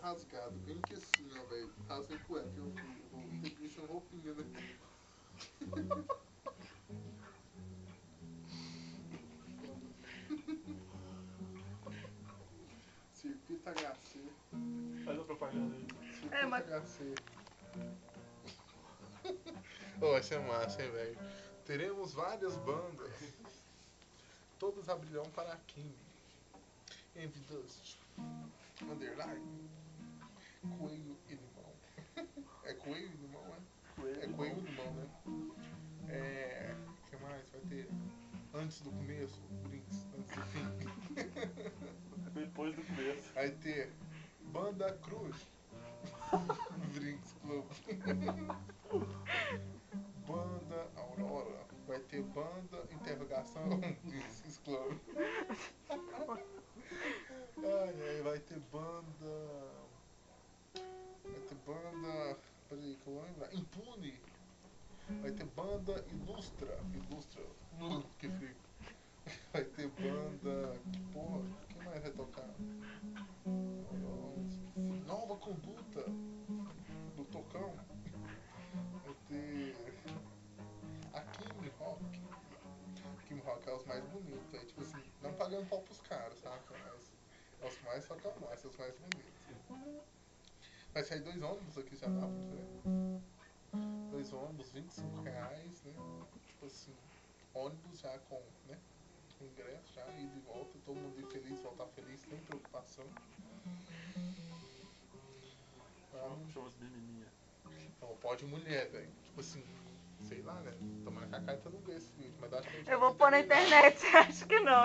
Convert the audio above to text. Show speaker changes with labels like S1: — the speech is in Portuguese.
S1: rasgado, bem que assim, ó, velho. Tá sem cueca, eu vou ter que vestir uma roupinha, né? Circuito HC.
S2: Faz a propaganda aí.
S1: Circuito
S3: mas-
S1: HC. Oh, vai ser massa, hein, velho? Teremos várias bandas. Todas abrirão para a Kim. Envy Dust. Underline. Coelho e limão. É coelho e limão, né? É coelho e limão, né? O que mais? Vai ter antes do começo, Brinks, antes do fim.
S2: Depois do começo.
S1: Vai ter Banda Cruz. Brinks Club. Banda Aurora. Vai ter Banda Interrogação. Brinks Club. Ai, vai ter banda. Vai ter banda. Peraí, que eu vou lembrar. Impune. Vai ter banda Ilustra. Ilustra. Que frio. Vai ter banda. Que porra. Quem mais vai tocar? Nova Conduta. Do Tocão. Vai ter. A Kim Rock. Kim Rock é os mais bonitos. Aí, tipo assim, não pagando pau pros caras, saca? Mas é os mais só calmar, é os mais bonitos. Vai sair 2 ônibus aqui já dá, né? 2 ônibus, R$25, né? Tipo assim, ônibus já com, né? Com ingresso já, ida e volta, todo mundo ir feliz, voltar feliz, sem preocupação.
S2: Chama as menininhas.
S1: Não, pode mulher, velho. Tipo assim, sei lá, né? Tomara que a Caeta não vê esse vídeo, mas acho que a gente
S3: Eu
S1: vai
S3: vou pôr na
S1: terminar.
S3: internet, você acha que não?